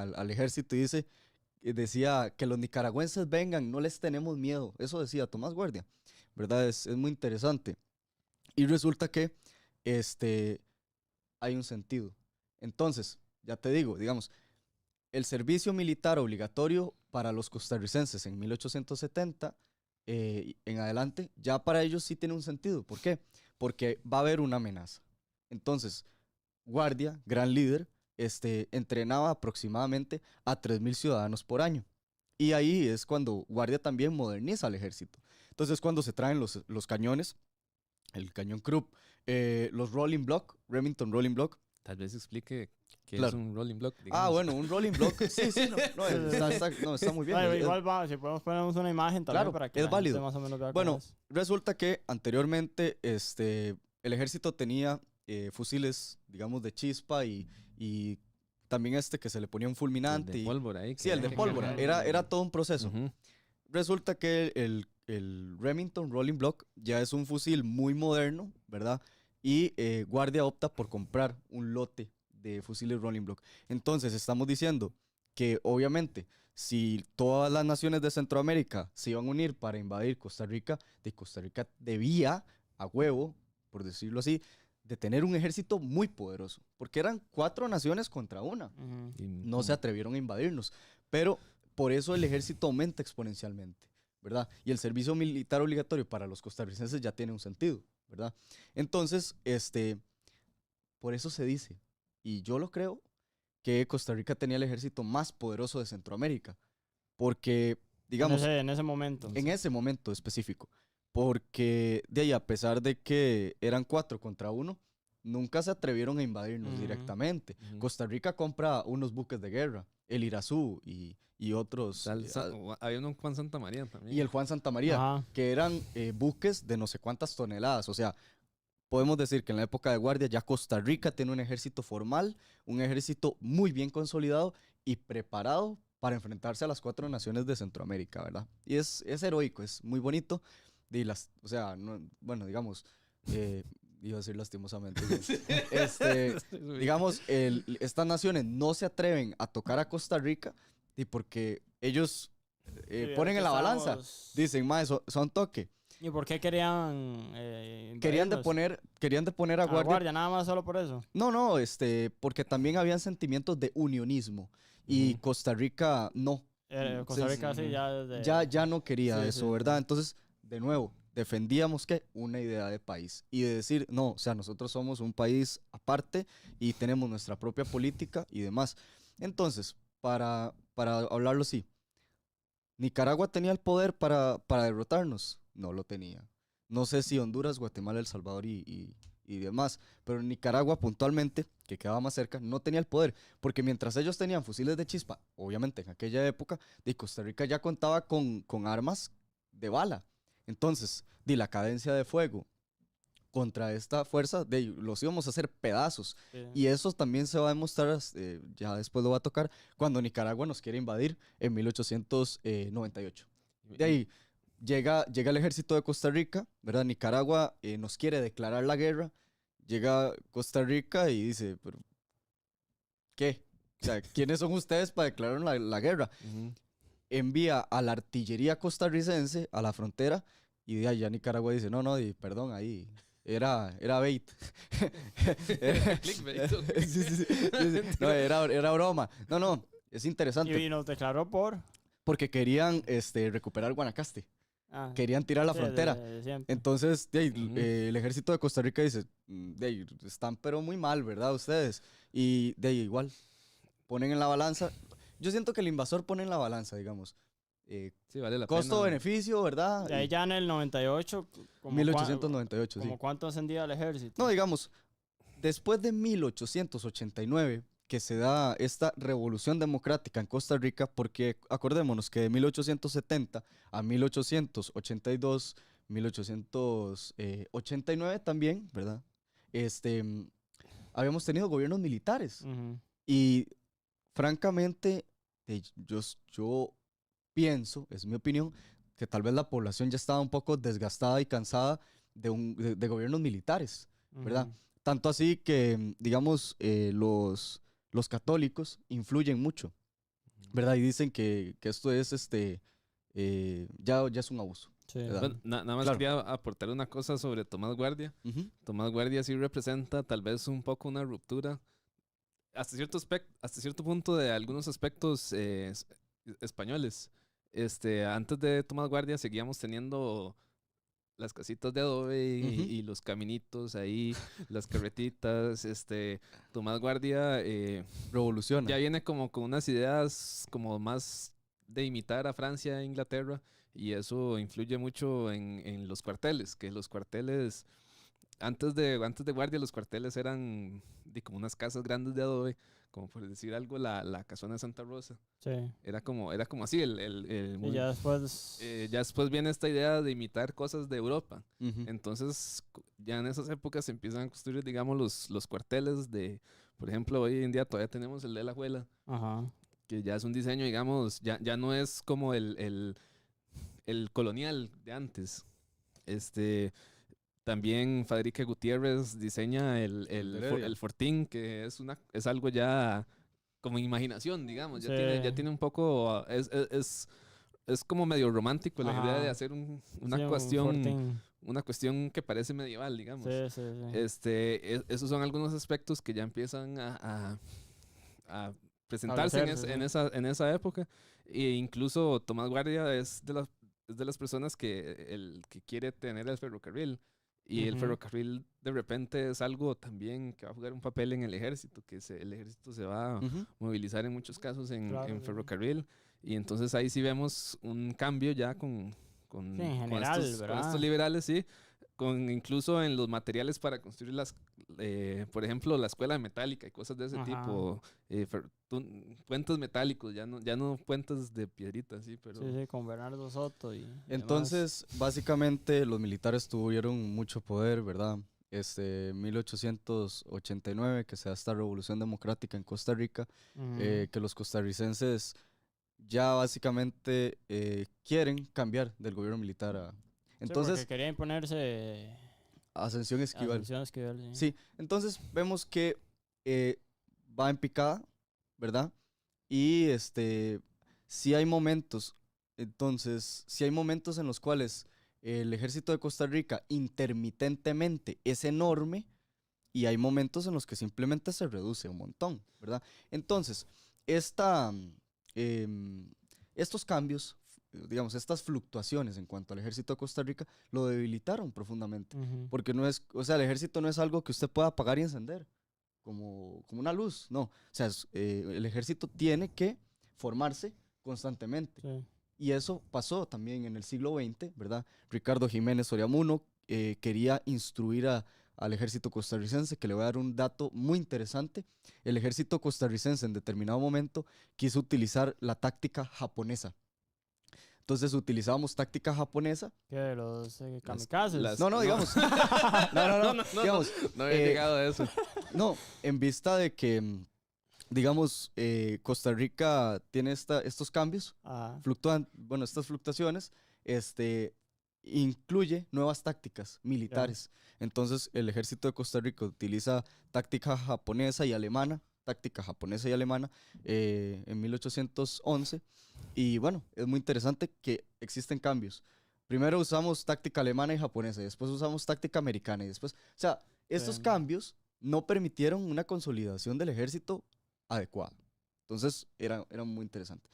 al ejército y decía que los nicaragüenses vengan, no les tenemos miedo. Eso decía Tomás Guardia, ¿verdad? Es muy interesante. Y resulta que hay un sentido. Entonces, ya te digo, digamos, el servicio militar obligatorio para los costarricenses en 1870 en adelante, ya para ellos sí tiene un sentido. ¿Por qué? Porque va a haber una amenaza. Entonces, Guardia, gran líder, entrenaba aproximadamente a 3.000 ciudadanos por año. Y ahí es cuando Guardia también moderniza al ejército. Entonces, cuando se traen los cañones, el cañón Krupp, los Rolling Block, Remington Rolling Block. Tal vez explique qué es Claro. un rolling block, digamos. Ah, bueno, un Rolling Block. Sí, sí, no, está muy bien. No, igual va, si podemos ponernos una imagen también Claro, para que es la gente válido. más o menos vea Bueno, cómo es. resulta que anteriormente el ejército tenía fusiles, digamos, de chispa y también que se le ponía un El fulminante. de pólvora ahí. Sí, el de pólvora. Era todo un proceso. Ujú. Resulta que el Remington Rolling Block ya es un fusil muy moderno, ¿verdad? Y Guardia opta por comprar un lote de fusiles Rolling Block. Entonces, estamos diciendo que obviamente, si todas las naciones de Centroamérica se iban a unir para invadir Costa Rica, de Costa Rica debía, a huevo, por decirlo así, de tener un ejército muy poderoso, porque eran 4 naciones contra una. Ujú. Y No se atrevieron a invadirnos, pero por eso el ejército aumenta exponencialmente, ¿verdad? Y el servicio militar obligatorio para los costarricenses ya tiene un sentido, ¿verdad? Entonces, por eso se dice, y yo lo creo, que Costa Rica tenía el ejército más poderoso de Centroamérica, porque, digamos, En ese momento. en ese momento específico, porque de ahí, a pesar de que eran 4 contra 1, nunca se atrevieron a invadirnos Ujú. directamente. Ujú. Costa Rica compra unos buques de guerra, el Irazú y otros, Había uno Juan Santa María también. y el Juan Santa María, Ajá. que eran buques de no sé cuántas toneladas. O sea, podemos decir que en la época de Guardia ya Costa Rica tiene un ejército formal, un ejército muy bien consolidado y preparado para enfrentarse a las 4 naciones de Centroamérica, ¿verdad? Y es heroico, es muy bonito. O sea, bueno, digamos, iba a decir lastimosamente, ¿no? Digamos, estas naciones no se atreven a tocar a Costa Rica y porque ellos Sí, ponen en la balanza, estábamos- dicen, mae, son toque. ¿Y por qué querían Querían invadirnos? de poner a A Guardia. Guardia, nada más solo por eso. No, porque también habían sentimientos de unionismo y Ujú. Costa Rica no. Costa Rica sí, Ujú. ya desde... Ya no quería Sí, eso, sí, ¿verdad? sí. Entonces, de nuevo, defendíamos que una idea de país y de decir, no, o sea, nosotros somos un país aparte y tenemos nuestra propia política y demás. Entonces, para hablarlo así, ¿Nicaragua tenía el poder para derrotarnos? No lo tenía. No sé si Honduras, Guatemala, El Salvador y demás, pero Nicaragua puntualmente, que quedaba más cerca, no tenía el poder, porque mientras ellos tenían fusiles de chispa, obviamente en aquella época, de Costa Rica ya contaba con armas de bala. Entonces, la cadencia de fuego contra esta fuerza, los íbamos a hacer pedazos. Sí. Y eso también se va a demostrar, ya después lo va a tocar, cuando Nicaragua nos quiere invadir en 1898. De ahí llega el ejército de Costa Rica, ¿verdad? Nicaragua nos quiere declarar la guerra. Llega Costa Rica y dice, ¿pero qué? O sea, ¿quiénes son ustedes para declarar la guerra? Ujú. Envía a la artillería costarricense a la frontera y de allá Nicaragua dice, no, perdón, ahí era bait. Clickbait. Sí. No, era broma. No, es interesante Y nos declaró por... porque querían recuperar Guanacaste. Ah, Querían tirar la sí, frontera. de siempre. Entonces, Ujú. el ejército de Costa Rica dice, de ahí, están pero muy mal, ¿verdad? Ustedes. Y de ahí, igual, ponen en la balanza. Yo siento que el invasor pone en la balanza, digamos. Sí, vale la pena. Costo-beneficio, ¿verdad? De ahí ya en el 98, como 1898, sí. como cuánto ascendía el ejército. No, digamos, después de 1889, que se da esta revolución democrática en Costa Rica, porque acordémonos que de 1870 a 1882, 1889 también, ¿verdad? Habíamos tenido gobiernos militares. Ujú. Y francamente, yo pienso, es mi opinión, que tal vez la población ya estaba un poco desgastada y cansada de gobiernos militares, ¿verdad? Ujú. Tanto así que, digamos, los católicos influyen mucho ¿verdad? Y dicen que esto es, ya es un abuso. Sí. ¿verdad? Bueno, nada más Claro. quería aportar una cosa sobre Tomás Guardia. Ujú. Tomás Guardia sí representa tal vez un poco una ruptura hasta cierto punto de algunos aspectos españoles. Antes de Tomás Guardia seguíamos teniendo las casitas de adobe Ujú. y los caminitos ahí, las carretitas. Tomás Guardia Revoluciona. ya viene como con unas ideas como más de imitar a Francia e Inglaterra, y eso influye mucho en los cuarteles, que los cuarteles, antes de Guardia, los cuarteles eran como unas casas grandes de adobe, como por decir algo, la casona de Santa Rosa. Sí. Era como así, Y ya después. ya después viene esta idea de imitar cosas de Europa. Ujú. Entonces, ya en esas épocas se empiezan a construir, digamos, los cuarteles de, por ejemplo, hoy en día todavía tenemos el de la Juela, Ajá. que ya es un diseño, digamos, ya no es como el colonial de antes. También Fadrique Gutiérrez diseña El de Heredia. el Fortín, que es algo ya como imaginación, digamos. Sí. Ya tiene un poco, es como medio romántico la idea de Ajá. hacer Sí, una un cuestión, Fortín. una cuestión que parece medieval, digamos. Sí, sí, sí. Esos son algunos aspectos que ya empiezan a presentarse Establecerse, sí. en esa época. E incluso Tomás Guardia es de las personas que quiere tener el ferrocarril. Y el Ujú. ferrocarril de repente es algo también que va a jugar un papel en el ejército, el ejército se va a Ujú. movilizar en muchos casos Claro, en sí. ferrocarril. Y entonces ahí sí vemos un cambio ya Sí, en general, con ¿verdad? estos liberales, sí. Incluso en los materiales para construir por ejemplo, la escuela metálica y cosas de ese Ajá. tipo. Puentes metálicos, ya no puentes de piedritas, sí, pero... Sí, sí, con Bernardo Soto y demás. Entonces, básicamente, los militares tuvieron mucho poder, ¿verdad? 1889, que se da esta revolución democrática en Costa Rica, Ujú. que los costarricenses ya básicamente quieren cambiar del gobierno militar a... Sí, Entonces, porque quería imponerse Ascensión Esquivel. Asunción Esquivel, sí. Sí, entonces vemos que va en picada, ¿verdad? Y sí hay momentos, entonces, sí hay momentos en los cuales el ejército de Costa Rica intermitentemente es enorme y hay momentos en los que simplemente se reduce un montón, ¿verdad? Entonces, esta, em, estos cambios, digamos, estas fluctuaciones en cuanto al ejército de Costa Rica lo debilitaron profundamente, Ujú. porque no es, o sea, el ejército no es algo que usted pueda apagar y encender como una luz, no. O sea, el ejército tiene que formarse constantemente. Sí. Y eso pasó también en el siglo XX, ¿verdad? Ricardo Jiménez Soriamuno quería instruir al ejército costarricense, que le voy a dar un dato muy interesante. El ejército costarricense en determinado momento quiso utilizar la táctica japonesa. Entonces utilizábamos táctica japonesa. ¿Qué? Los kamikazes. No, no. digamos. No, digamos. No había llegado a eso. No, en vista de que, digamos, Costa Rica tiene estos cambios, Ajá. fluctúan, bueno, estas fluctuaciones, incluye nuevas tácticas militares. Entonces, el ejército de Costa Rica utiliza táctica japonesa y alemana, en 1811. Y bueno, es muy interesante que existen cambios. Primero usamos táctica alemana y japonesa, y después usamos táctica americana, y después, o sea, estos Sí. cambios no permitieron una consolidación del ejército adecuada. Entonces, era muy interesante.